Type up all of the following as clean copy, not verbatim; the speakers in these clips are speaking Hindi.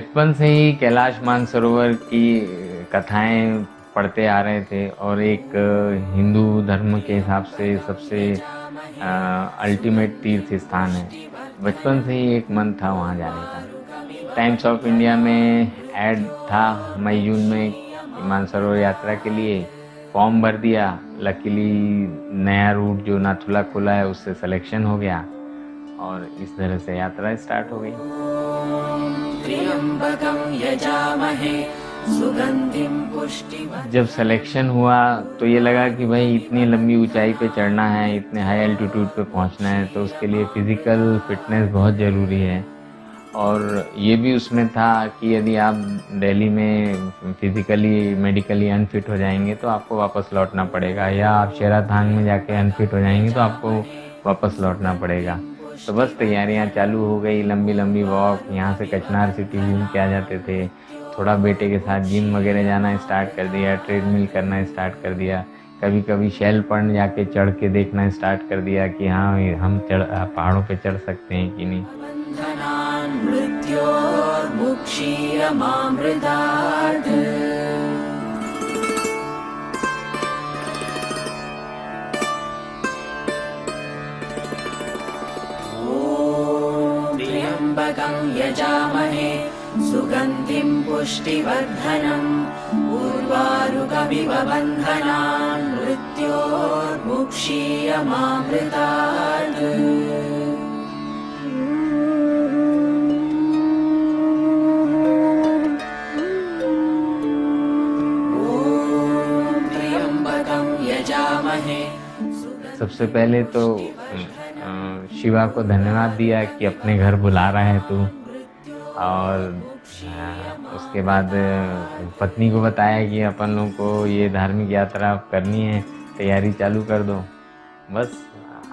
बचपन से ही कैलाश मानसरोवर की कथाएं पढ़ते आ रहे थे और एक हिंदू धर्म के हिसाब से सबसे अल्टीमेट तीर्थ स्थान है। बचपन से ही एक मन था वहाँ जाने का। टाइम्स ऑफ इंडिया में ऐड था मई जून में मानसरोवर यात्रा के लिए। फॉर्म भर दिया। लकीली नया रूट जो नाथुला खुला है उससे सिलेक्शन हो गया और इस तरह से यात्रा स्टार्ट हो गई। जब सिलेक्शन हुआ तो ये लगा कि भाई इतनी लंबी ऊंचाई पे चढ़ना है, इतने हाई एल्टीट्यूड पे पहुंचना है, तो उसके लिए फिज़िकल फिटनेस बहुत ज़रूरी है। और ये भी उसमें था कि यदि आप दिल्ली में फिज़िकली मेडिकली अनफिट हो जाएंगे तो आपको वापस लौटना पड़ेगा, या आप शेराथांग में जाके अनफिट हो जाएंगे तो आपको वापस लौटना पड़ेगा। तो बस तैयारियां चालू हो गई, लंबी लंबी वॉक, यहाँ से कचनार सिटी घूम के आ जाते थे। थोड़ा बेटे के साथ जिम वगैरह जाना स्टार्ट कर दिया, ट्रेडमिल करना स्टार्ट कर दिया। कभी कभी शैल पर्ण जाके चढ़ के देखना स्टार्ट कर दिया कि हाँ हम पहाड़ों पे चढ़ सकते हैं कि नहीं। यजामहे सुगन्धिं पुष्टिवर्धनम् उर्वारुकमिव बन्धनान् मृत्योर्मुक्षीयमामृतात्। ॐ त्र्यम्बकं यजामहे। सबसे पहले तो शिवा को धन्यवाद दिया कि अपने घर बुला रहा है तू, और उसके बाद पत्नी को बताया कि अपन लोग को ये धार्मिक यात्रा करनी है, तैयारी चालू कर दो। बस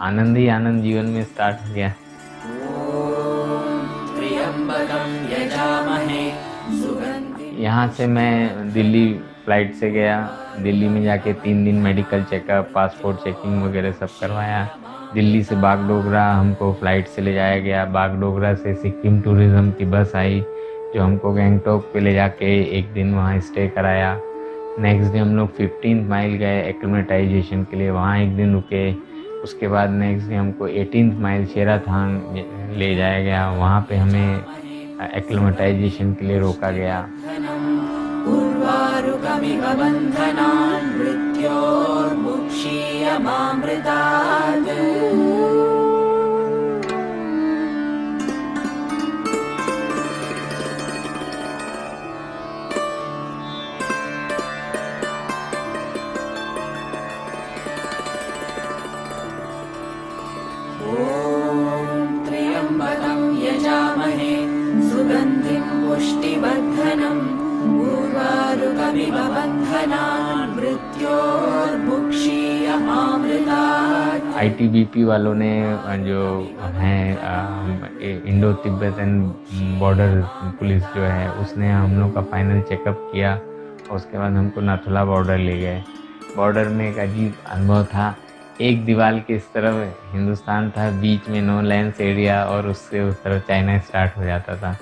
आनंद ही आनंद जीवन में स्टार्ट हो गया। यहाँ से मैं दिल्ली फ्लाइट से गया। दिल्ली में जाके 3 दिन मेडिकल चेकअप, पासपोर्ट चेकिंग वगैरह सब करवाया। दिल्ली से बागडोगरा हमको फ़्लाइट से ले जाया गया। बागडोगरा से सिक्किम टूरिज़्म की बस आई जो हमको गैंगटॉक पे ले जाके एक दिन वहाँ स्टे कराया। नेक्स्ट डे हम लोग 15 माइल गए एक्लिमेटाइजेशन के लिए, वहाँ एक दिन रुके। उसके बाद नेक्स्ट डे हमको 18 माइल शेराथांग ले जाया गया, वहाँ पे हमें एक्लिमेटाइजेशन के लिए रोका गया। सुगन्धिं पुष्टिवर्धनम् उर्वारुकमिव बन्धनान् मृत्योर्मुक्षीयमामृतात्। ITBP वालों ने जो है इंडो तिब्बतन बॉर्डर पुलिस जो है उसने हम लोग का फाइनल चेकअप किया और उसके बाद हमको नाथुला बॉर्डर ले गए। बॉर्डर में एक अजीब अनुभव था। एक दीवार के इस तरफ हिंदुस्तान था, बीच में नो लैंड्स एरिया, और उससे उस तरफ चाइना स्टार्ट हो जाता था।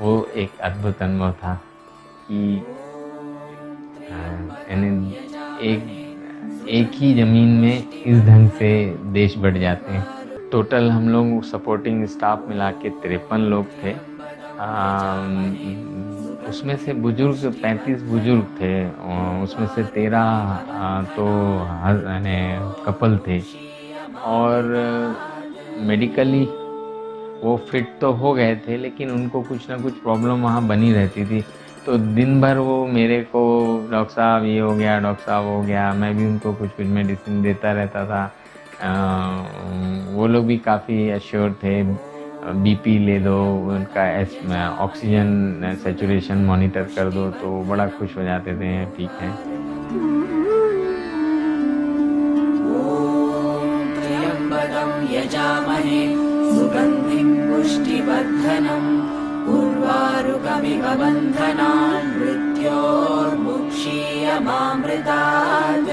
वो एक अद्भुत अनुभव था कि यानी एक ही ज़मीन में इस ढंग से देश बढ़ जाते हैं। टोटल हम लोग सपोर्टिंग स्टाफ मिला के 53 लोग थे। उसमें से बुजुर्ग 35 बुजुर्ग थे, उसमें से 13 तो कपल थे, और मेडिकली वो फिट तो हो गए थे लेकिन उनको कुछ ना कुछ प्रॉब्लम वहाँ बनी रहती थी। तो दिन भर वो मेरे को डॉक्टर साहब ये हो गया, डॉक्टर साहब हो गया, मैं भी उनको कुछ कुछ मेडिसिन देता रहता था। वो लोग भी काफ़ी एश्योर थे। बीपी ले दो, उनका ऑक्सीजन सैचुरेशन मॉनिटर कर दो, तो बड़ा खुश हो जाते थे, ठीक है। यजामहे सुगन्धिं पुष्टिवर्धनम् उर्वारुकमिव बन्धनान् मृत्योर्मुक्षीयमामृतात्।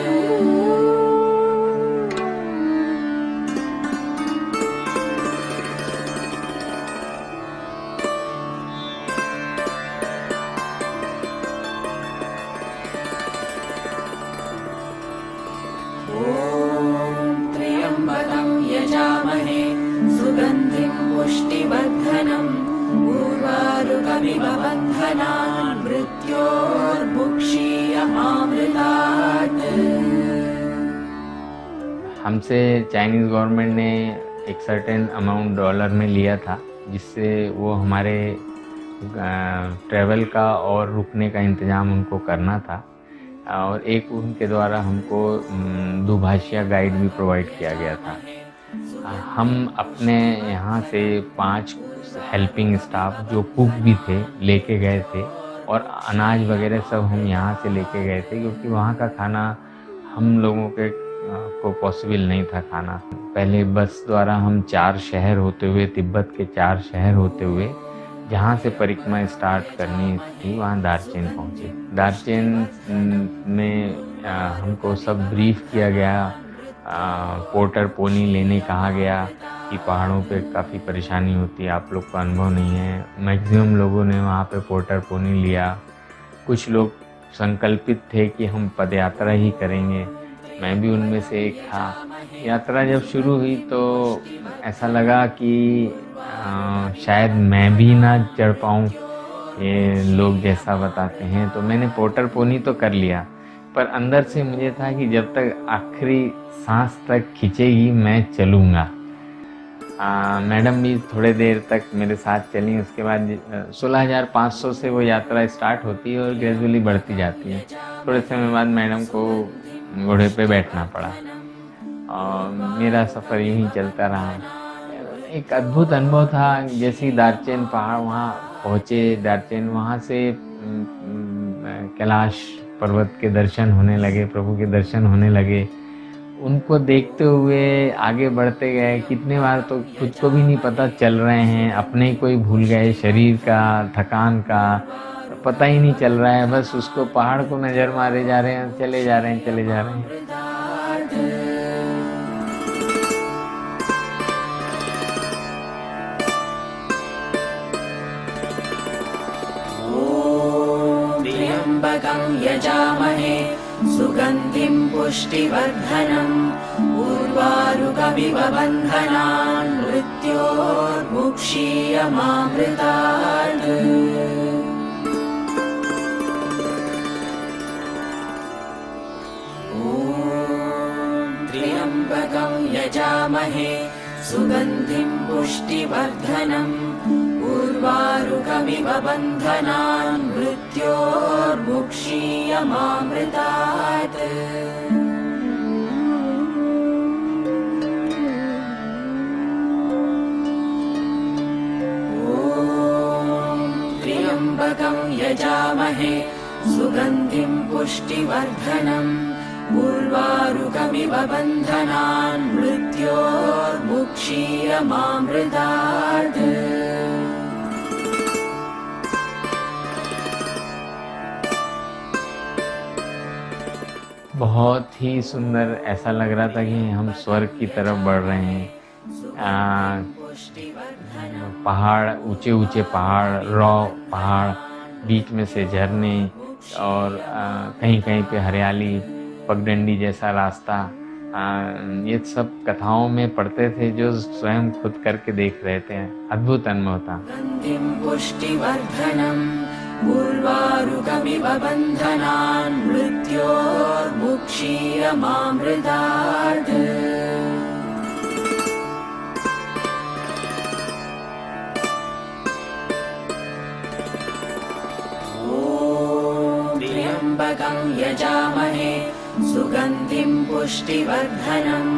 पुष्टिवर्धनम् उर्वारुकमिव बन्धनान् मृत्योर्मुक्षीयमामृतात्। हमसे चाइनीज़ गवर्नमेंट ने एक सर्टेन अमाउंट डॉलर में लिया था, जिससे वो हमारे ट्रैवल का और रुकने का इंतज़ाम उनको करना था, और एक उनके द्वारा हमको दुभाषिया गाइड भी प्रोवाइड किया गया था। हम अपने यहाँ से 5 हेल्पिंग स्टाफ जो कुक भी थे लेके गए थे, और अनाज वगैरह सब हम यहाँ से लेके गए थे, क्योंकि वहाँ का खाना हम लोगों के को पॉसिबल नहीं था खाना। पहले बस द्वारा हम 4 शहर होते हुए, तिब्बत के 4 शहर होते हुए, जहाँ से परिक्रमा स्टार्ट करनी थी वहाँ दार्चेन पहुँचे। दार्चेन में हमको सब ब्रीफ किया गया, पोर्टर पोनी लेने कहा गया कि पहाड़ों पे काफ़ी परेशानी होती है, आप लोग को अनुभव नहीं है। मैक्सिमम लोगों ने वहाँ पे पोर्टर पोनी लिया। कुछ लोग संकल्पित थे कि हम पदयात्रा ही करेंगे, मैं भी उनमें से एक था। यात्रा जब शुरू हुई तो ऐसा लगा कि शायद मैं भी ना चढ़ पाऊँ, ये लोग जैसा बताते हैं। तो मैंने पोर्टर पोनी तो कर लिया, पर अंदर से मुझे था कि जब तक आखिरी सांस तक खींचेगी मैं चलूँगा। मैडम भी थोड़े देर तक मेरे साथ चली। उसके बाद 16,500 से वो यात्रा स्टार्ट होती है और ग्रेजुअली बढ़ती जाती है। थोड़े समय बाद मैडम को घोड़े पे बैठना पड़ा और मेरा सफ़र यूँ ही चलता रहा। एक अद्भुत अनुभव था। जैसे दार्चेन पहाड़ वहाँ पहुँचे, दार्चेन वहाँ से कैलाश पर्वत के दर्शन होने लगे, प्रभु के दर्शन होने लगे। उनको देखते हुए आगे बढ़ते गए। कितने बार तो खुद को भी नहीं पता चल रहे हैं, अपने ही कोई भूल गए, शरीर का थकान का पता ही नहीं चल रहा है। बस उसको पहाड़ को नज़र मारे जा रहे हैं, चले जा रहे हैं, चले जा रहे हैं। त्र्यम्बकं यजामहे सुगन्धिं पुष्टिवर्धनम् उर्वारुकमिव बन्धनान् मृत्योर्मुक्षीयमामृतात्। त्र्यम्बकं यजामहे सुगन्धिं पुष्टिवर्धनम् उर्वारुकमिव बन्धनान् मृत्योर्मुक्षीयमामृतात्। त्र्यम्बकं यजामहे सुगन्धिं पुष्टिवर्धनम् उर्वारुकमिव बन्धनान् मृत्योर्मुक्षीयमामृतात्। बहुत ही सुंदर, ऐसा लग रहा था कि हम स्वर्ग की तरफ बढ़ रहे हैं। पहाड़, ऊंचे ऊंचे पहाड़, रॉ पहाड़, बीच में से झरने, और कहीं कहीं पे हरियाली, पगडंडी जैसा रास्ता। ये सब कथाओं में पढ़ते थे, जो स्वयं खुद करके देख रहे थे। अद्भुत अनुभव था। उर्वारुकमिव बन्धनान् मृत्योर्मुक्षीयमामृतात्। त्र्यम्बकं यजामहे सुगन्धिं पुष्टिवर्धनम्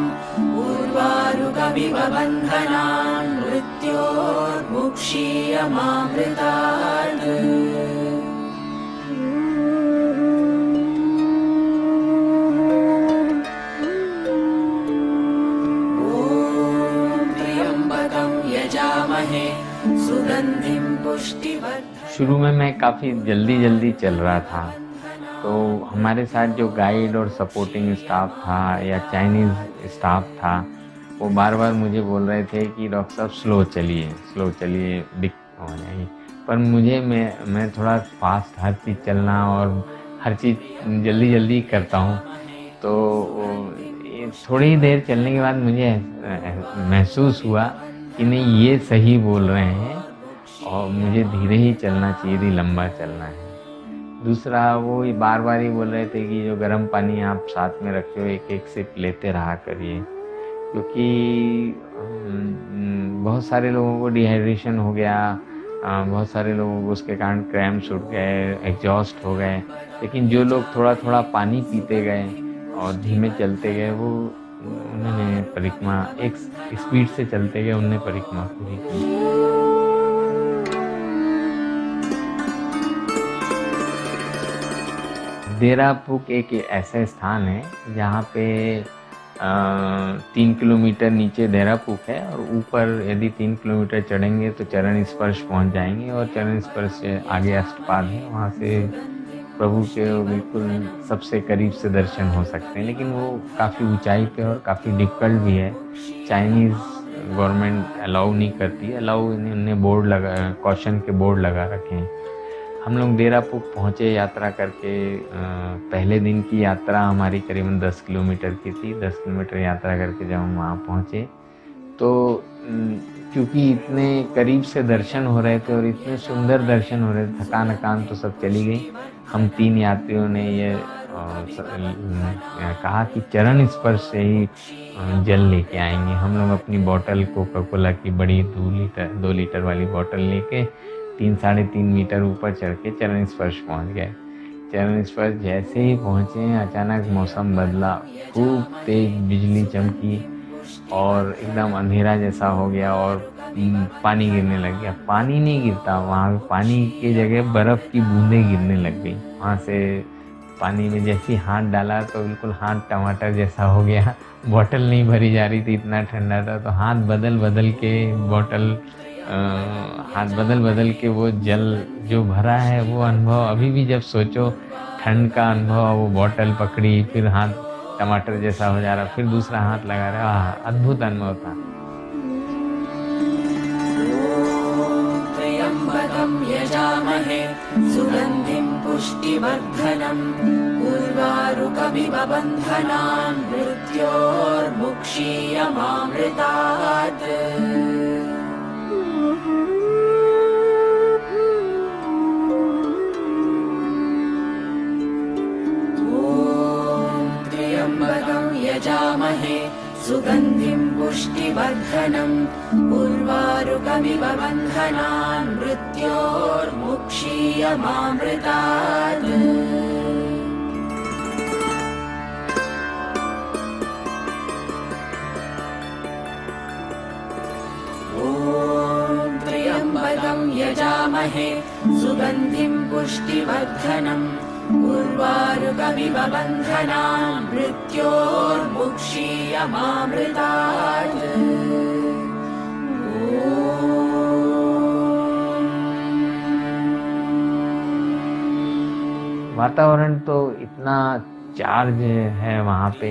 उर्वारुकमिव बन्धनान् मृत्योर्मुक्षीयमामृतात्। त्र्यम्बकं यजामहे सुगन्धिं पुष्टिवर्धनम्। शुरू में मैं काफ़ी जल्दी चल रहा था, तो हमारे साथ जो गाइड और सपोर्टिंग स्टाफ था या चाइनीज़ स्टाफ था, वो बार बार मुझे बोल रहे थे कि डॉक्टर साहब स्लो चलिए, दिक्कत हो जाएगी। पर मुझे मैं थोड़ा फास्ट हर चीज़ चलना और हर चीज़ जल्दी करता हूँ। तो थोड़ी ही देर चलने के बाद मुझे महसूस हुआ कि नहीं ये सही बोल रहे हैं और मुझे धीरे ही चलना चाहिए, यदि लंबा चलना है। दूसरा वो बार बार ही बोल रहे थे कि जो गर्म पानी आप साथ में रखे हो एक एक सिप लेते रहा करिए, क्योंकि बहुत सारे लोगों को डिहाइड्रेशन हो गया, बहुत सारे लोगों को उसके कारण क्रैम्प्स उठ गए, एग्जॉस्ट हो गए। लेकिन जो लोग थोड़ा थोड़ा पानी पीते गए और धीमे चलते गए, वो उन्होंने परिक्रमा एक स्पीड से चलते गए, उन्होंने परिक्रमा पूरी की। देरापुक एक ऐसा स्थान है जहाँ पे 3 किलोमीटर नीचे देरापुक है और ऊपर यदि 3 किलोमीटर चढ़ेंगे तो चरण स्पर्श पहुँच जाएंगे और चरण स्पर्श से आगे अष्टपाद है, वहाँ से प्रभु के बिल्कुल सबसे करीब से दर्शन हो सकते हैं। लेकिन वो काफ़ी ऊंचाई पे और काफ़ी डिफ़िकल्ट भी है। चाइनीज़ गवर्नमेंट अलाउ नहीं करती, उन्होंने बोर्ड लगा, कॉशन के बोर्ड लगा रखे हैं। हम लोग देरापुक पहुँचे यात्रा करके। पहले दिन की यात्रा हमारी करीबन 10 किलोमीटर की थी। 10 किलोमीटर यात्रा करके जब हम वहाँ पहुँचे तो क्योंकि इतने करीब से दर्शन हो रहे थे और इतने सुंदर दर्शन हो रहे थे, थकान तो सब चली गई। हम 3 यात्रियों ने ये कहा कि चरण स्पर्श से ही जल लेके आएंगे। हम लोग अपनी बोतल कोका कोला की बड़ी 2 लीटर वाली बोतल लेके 3-3.5 मीटर ऊपर चढ़ के चरण स्पर्श पहुँच गए। चरण स्पर्श जैसे ही पहुँचे अचानक मौसम बदला, खूब तेज बिजली चमकी और एकदम अंधेरा जैसा हो गया और पानी गिरने लग गया। पानी नहीं गिरता वहाँ, पानी की जगह बर्फ़ की बूंदें गिरने लग गई। वहाँ से पानी में जैसे हाथ डाला तो बिल्कुल हाथ टमाटर जैसा हो गया। बोतल नहीं भरी जा रही थी, इतना ठंडा था। तो हाथ बदल के बोतल हाथ बदल के वो जल जो भरा है वो अनुभव अभी भी जब सोचो, ठंड का अनुभव, वो बोतल पकड़ी फिर हाथ टमाटर जैसा हो जा रहा, फिर दूसरा हाथ लगा रहा, अद्भुत अनुभव था। त्र्यंबकं यजामहे सुगंधिं पुष्टिवर्धनम् उर्वारुकमिव बन्धनान् मृत्योर्मुक्षीयमामृतात्। यजामहे सुगंधिं पुष्टिवर्धनम् उर्वारुकमिव बन्धनान् मृत्योर्मुक्षीयमामृतात्। ॐ त्र्यंबकं यजामहे सुगंधिं पुष्टिवर्धनम् उर्वारुकमिव बन्धनान् मृत्योर्मुक्षीयमामृतात्। वातावरण तो इतना चार्ज है वहाँ पे,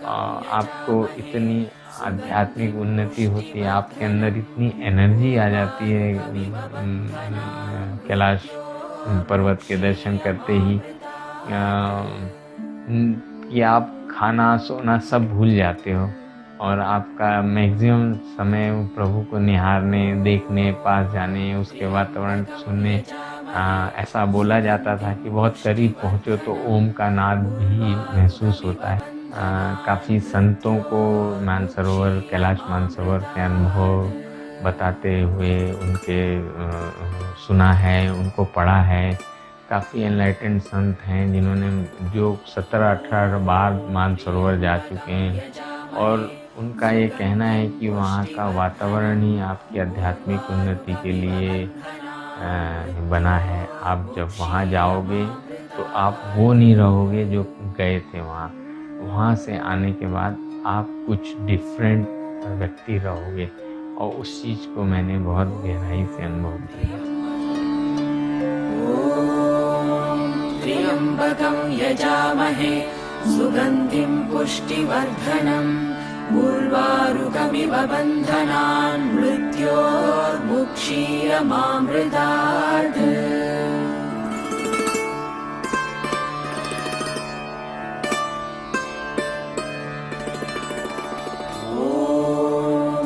आपको इतनी आध्यात्मिक उन्नति होती है, आपके अंदर इतनी एनर्जी आ जाती है कैलाश पर्वत के दर्शन करते ही कि आप खाना सोना सब भूल जाते हो और आपका मैक्सिमम समय प्रभु को निहारने, देखने, पास जाने, उसके वातावरण सुनने। ऐसा बोला जाता था कि बहुत करीब पहुँचो तो ओम का नाद भी महसूस होता है। काफ़ी संतों को मानसरोवर, कैलाश मानसरोवर के अनुभव बताते हुए उनके सुना है, उनको पढ़ा है। काफ़ी एनलाइटेंड संत हैं जिन्होंने जो 17-18 बार मानसरोवर जा चुके हैं और उनका ये कहना है कि वहाँ का वातावरण ही आपकी आध्यात्मिक उन्नति के लिए बना है। आप जब वहाँ जाओगे तो आप वो नहीं रहोगे जो गए थे वहाँ से आने के बाद आप कुछ डिफरेंट व्यक्ति रहोगे और उस चीज़ को मैंने बहुत गहराई से अनुभव किया। त्र्यंबकं यजामहे सुगंधिं पुष्टिवर्धनम् उर्वारुकमिव बन्धनान् मृत्योर्मुक्षीयमामृतात्।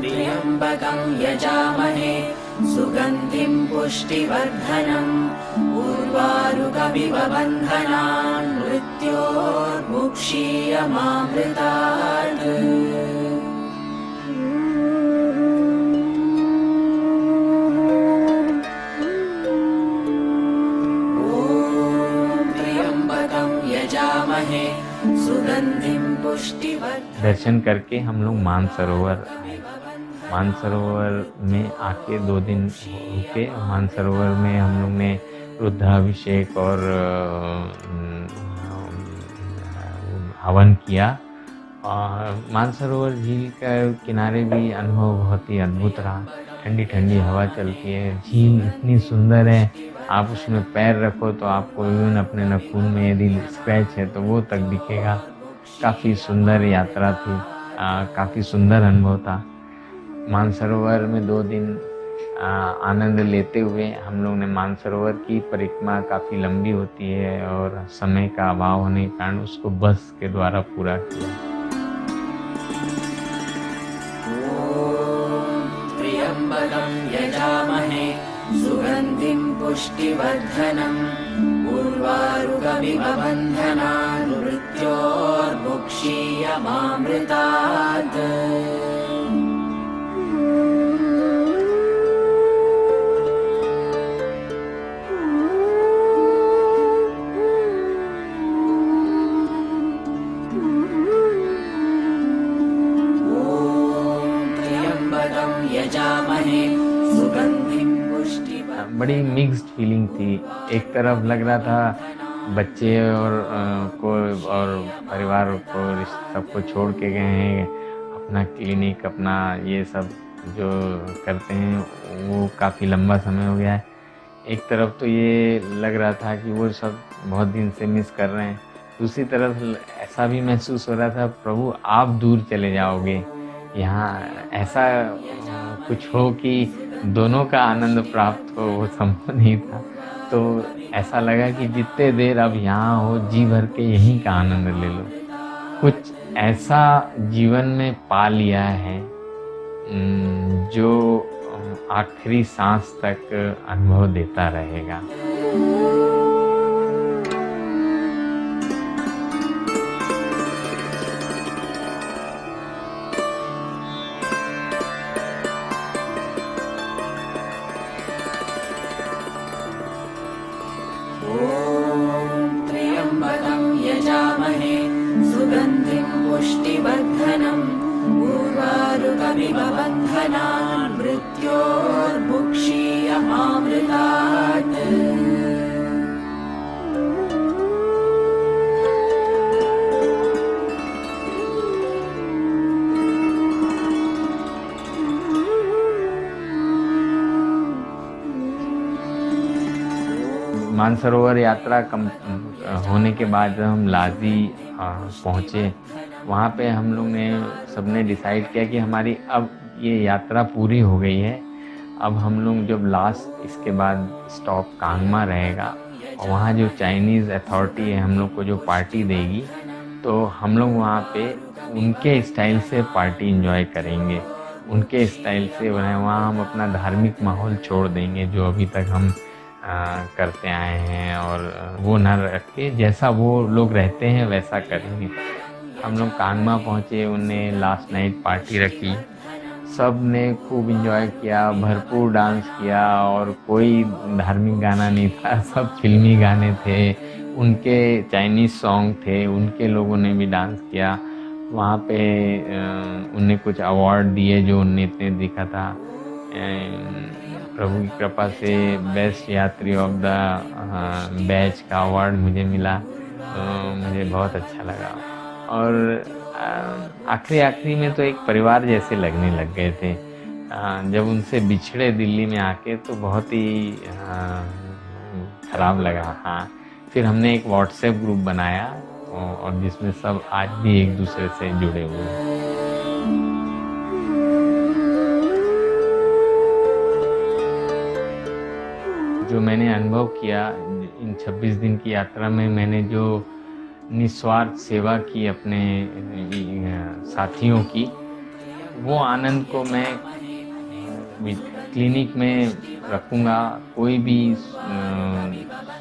ॐ त्र्यम्बकं यजामहे सुगन्धिं पुष्टिवर्धनम् उर्वारुकमिव बन्धनान् मृत्योर्मुक्षीयमामृतात्। दर्शन करके हम लोग मानसरोवर आए। मानसरोवर में आके 2 दिन रुके। मानसरोवर में हम लोग ने रुद्राभिषेक और हवन किया। और मानसरोवर झील का किनारे भी अनुभव बहुत ही अद्भुत रहा। ठंडी ठंडी हवा चलती है। झील इतनी सुंदर है, आप उसमें पैर रखो तो आपको इवन अपने नाखून में यदि स्क्रैच है तो वो तक दिखेगा। काफ़ी सुंदर यात्रा थी, काफ़ी सुंदर अनुभव था। मानसरोवर में 2 दिन आनंद लेते हुए हम लोग ने मानसरोवर की परिक्रमा काफ़ी लंबी होती है और समय का अभाव होने के कारण उसको बस के द्वारा पूरा किया। त्र्यम्बकं यजामहे सुगन्धिं पुष्टिवर्धनम् उर्वारुकमिव बन्धनान् मृत्योर्मुक्षीयमामृतात्। बड़ी मिक्स्ड फीलिंग थी। एक तरफ लग रहा था बच्चे और परिवार को सबको छोड़ के गए हैं, अपना क्लिनिक, अपना ये सब जो करते हैं वो काफ़ी लंबा समय हो गया है। एक तरफ तो ये लग रहा था कि वो सब बहुत दिन से मिस कर रहे हैं। दूसरी तरफ ऐसा भी महसूस हो रहा था, प्रभु आप दूर चले जाओगे, यहाँ ऐसा कुछ हो कि दोनों का आनंद प्राप्त हो, वो संभव नहीं था। तो ऐसा लगा कि जितने देर अब यहाँ हो जी भर के यहीं का आनंद ले लो। कुछ ऐसा जीवन में पा लिया है जो आखिरी सांस तक अनुभव देता रहेगा। त्र्यम्बकं यजामहे सुगन्धिं पुष्टिवर्धनम् उर्वारुकमिव बन्धनान् मृत्योर्मुक्षीयमामृतात्। मानसरोवर यात्रा होने के बाद जब हम लाजी पहुँचे, वहाँ पे हम लोग ने सबने डिसाइड किया कि हमारी अब ये यात्रा पूरी हो गई है। अब हम लोग जब लास्ट इसके बाद स्टॉप कांगमा रहेगा और वहाँ जो चाइनीज़ अथॉरिटी है हम लोग को जो पार्टी देगी, तो हम लोग वहाँ पे उनके स्टाइल से पार्टी एंजॉय करेंगे। उनके स्टाइल से वहाँ हम अपना धार्मिक माहौल छोड़ देंगे जो अभी तक हम करते आए हैं, और वो न रख के जैसा वो लोग रहते हैं वैसा करेंगे। हम लोग कांगमा पहुँचे, उनने लास्ट नाइट पार्टी रखी, सब ने खूब एंजॉय किया, भरपूर डांस किया, और कोई धार्मिक गाना नहीं था, सब फिल्मी गाने थे, उनके चाइनीज़ सॉन्ग थे, उनके लोगों ने भी डांस किया। वहाँ पे उनने कुछ अवार्ड दिए जो उनने इतने दिखा था। प्रभु की कृपा से बेस्ट यात्री ऑफ द बैच का अवार्ड मुझे मिला, मुझे बहुत अच्छा लगा। और आखिरी में तो एक परिवार जैसे लगने लग गए थे। जब उनसे बिछड़े दिल्ली में आके तो बहुत ही ख़राब लगा। हाँ, फिर हमने एक व्हाट्सएप ग्रुप बनाया और जिसमें सब आज भी एक दूसरे से जुड़े हुए हैं। जो मैंने अनुभव किया इन 26 दिन की यात्रा में, मैंने जो निस्वार्थ सेवा की अपने साथियों की, वो आनंद को मैं क्लिनिक में रखूँगा। कोई भी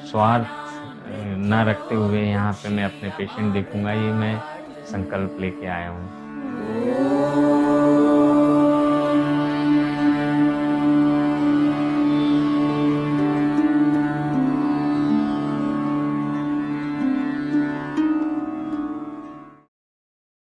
स्वार्थ ना रखते हुए यहाँ पे मैं अपने पेशेंट देखूँगा, ये मैं संकल्प लेके आया हूँ।